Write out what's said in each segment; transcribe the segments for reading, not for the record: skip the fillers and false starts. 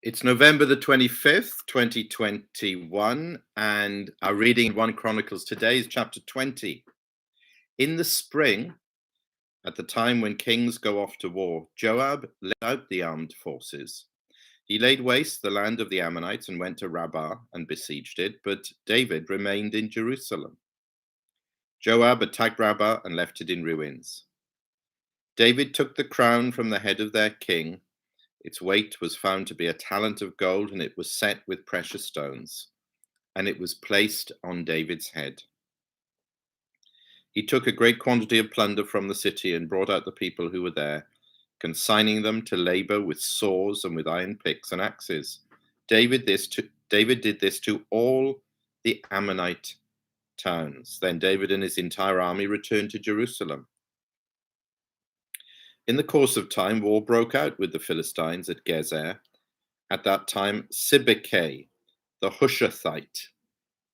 It's November the 25th, 2021, and our reading in 1 Chronicles today is chapter 20. In the spring, at the time when kings go off to war, Joab led out the armed forces. He laid waste the land of the Ammonites and went to Rabbah and besieged it, but David remained in Jerusalem. Joab attacked Rabbah and left it in ruins. David took the crown from the head of their king. Its weight was found to be a talent of gold, and it was set with precious stones, and it was placed on David's head. He took a great quantity of plunder from the city and brought out the people who were there, consigning them to labor with saws and with iron picks and axes. David did this to all the Ammonite towns. Then David and his entire army returned to Jerusalem. In the course of time, war broke out with the Philistines at Gezer. At that time, Sibbecai, the Hushathite,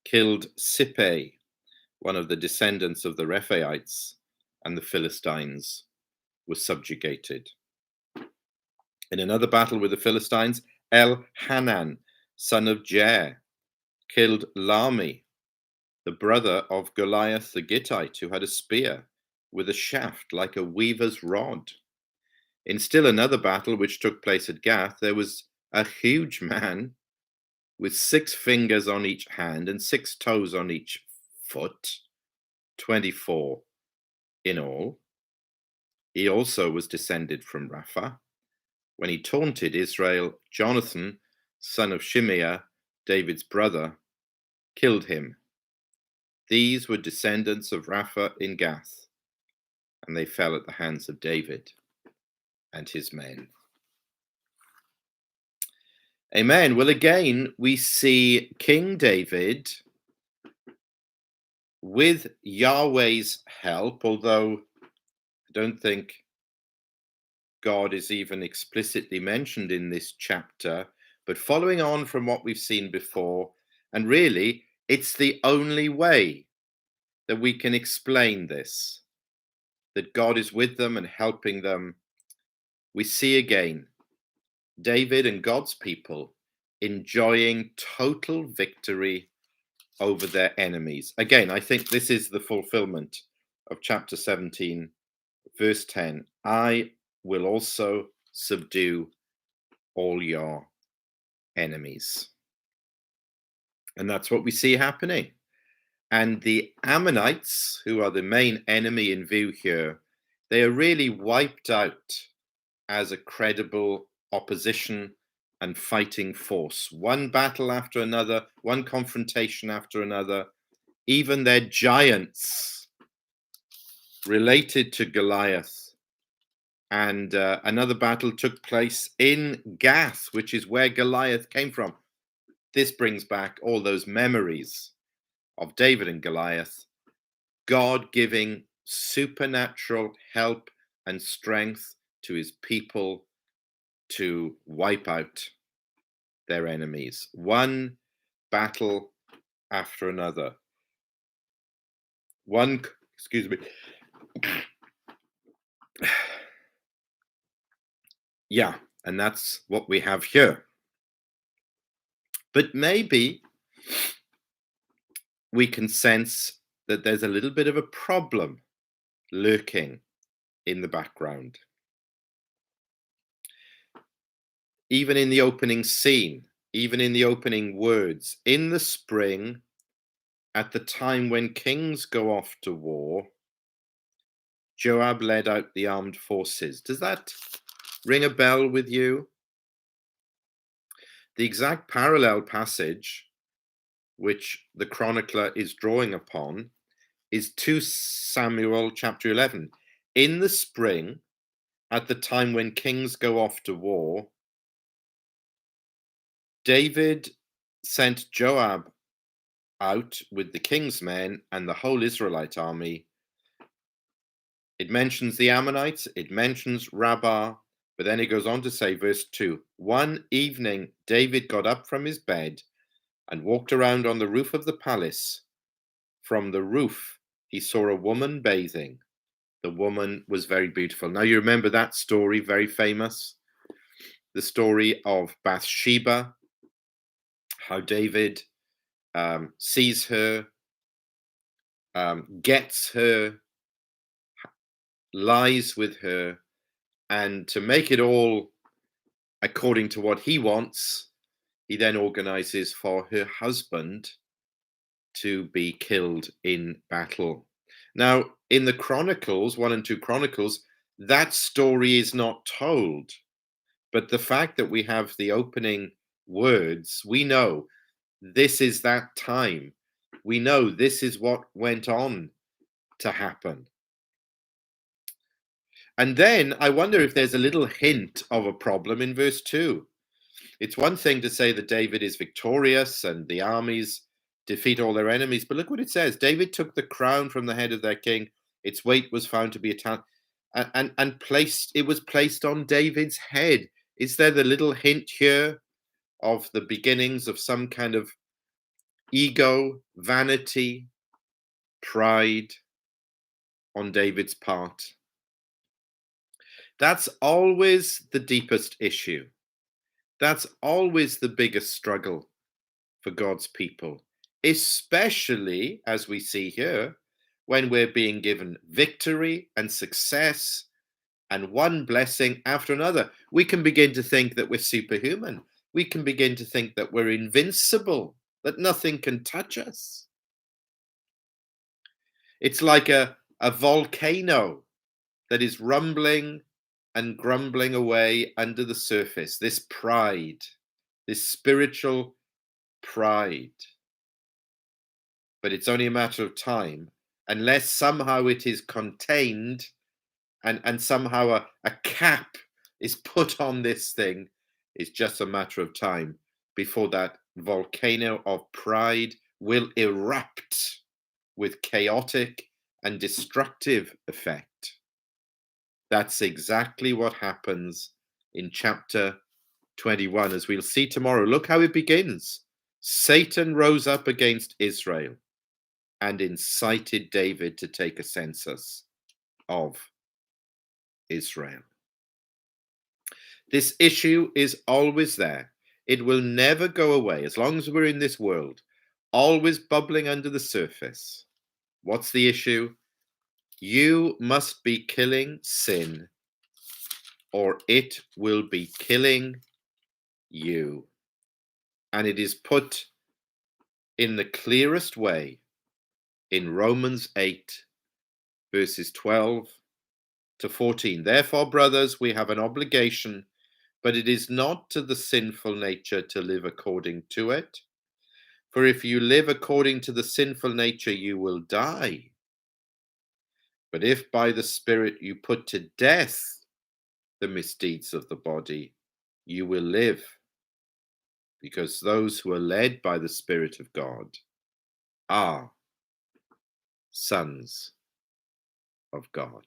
killed Sippei, one of the descendants of the Rephaites, and the Philistines were subjugated. In another battle with the Philistines, Elhanan, son of Jair, killed Lahmi, the brother of Goliath the Gittite, who had a spear with a shaft like a weaver's rod. In still another battle which took place at Gath, there was a huge man with 6 fingers on each hand and 6 toes on each foot, 24 in all. He also was descended from Rapha. When he taunted Israel, Jonathan, son of Shimeah, David's brother, killed him. These were descendants of Rapha in Gath, and they fell at the hands of David and his men. Amen. Well, again, we see King David with Yahweh's help, although I don't think God is even explicitly mentioned in this chapter, but following on from what we've seen before, and really, it's the only way that we can explain this, that God is with them and helping them. We see again David and God's people enjoying total victory over their enemies. Again, I think this is the fulfillment of chapter 17, verse 10. I will also subdue all your enemies. And that's what we see happening. And the Ammonites, who are the main enemy in view here, they are really wiped out as a credible opposition and fighting force. One battle after another, one confrontation after another. Even their giants related to Goliath. And another battle took place in Gath, which is where Goliath came from. This brings back all those memories of David and Goliath, God giving supernatural help and strength to his people to wipe out their enemies, one battle after another. Yeah, and that's what we have here. But maybe we can sense that there's a little bit of a problem lurking in the background. Even in the opening scene, even in the opening words, in the spring, at the time when kings go off to war, Joab led out the armed forces. Does that ring a bell with you? The exact parallel passage which the chronicler is drawing upon is 2 Samuel chapter 11. In the spring, at the time when kings go off to war, David sent Joab out with the king's men and the whole Israelite army. It mentions the Ammonites, it mentions Rabbah, but then it goes on to say, verse 2, one evening David got up from his bed and walked around on the roof of the palace. From the roof, he saw a woman bathing. The woman was very beautiful. Now, you remember that story, very famous? the story of Bathsheba, how David sees her, gets her, lies with her, and to make it all according to what he wants, he then organizes for her husband to be killed in battle. Now, in the Chronicles, 1 and 2 Chronicles, that story is not told. But the fact that we have the opening words, we know this is that time. We know this is what went on to happen. And then I wonder if there's a little hint of a problem in verse 2. It's one thing to say that David is victorious and the armies defeat all their enemies, but look what it says. David took the crown from the head of their king. Its weight was found to be a talent, and placed. It was placed on David's head. Is there the little hint here of the beginnings of some kind of ego, vanity, pride on David's part? That's always the deepest issue. That's always the biggest struggle for God's people, especially as we see here, when we're being given victory and success and one blessing after another. We can begin to think that we're superhuman. We can begin to think that we're invincible, that nothing can touch us. It's like a volcano that is rumbling and grumbling away under the surface, this pride, this spiritual pride. But it's only a matter of time, unless somehow it is contained and somehow a cap is put on this thing. It's just a matter of time before that volcano of pride will erupt with chaotic and destructive effect. That's exactly what happens in chapter 21, as we'll see tomorrow. Look how it begins. Satan rose up against Israel and incited David to take a census of Israel. This issue is always there. It will never go away as long as we're in this world, always bubbling under the surface. What's the issue? You must be killing sin, or it will be killing you. And it is put in the clearest way in Romans 8, verses 12 to 14. Therefore, brothers, we have an obligation, but it is not to the sinful nature to live according to it. For if you live according to the sinful nature, you will die. But if by the Spirit you put to death the misdeeds of the body, you will live. Because those who are led by the Spirit of God are sons of God.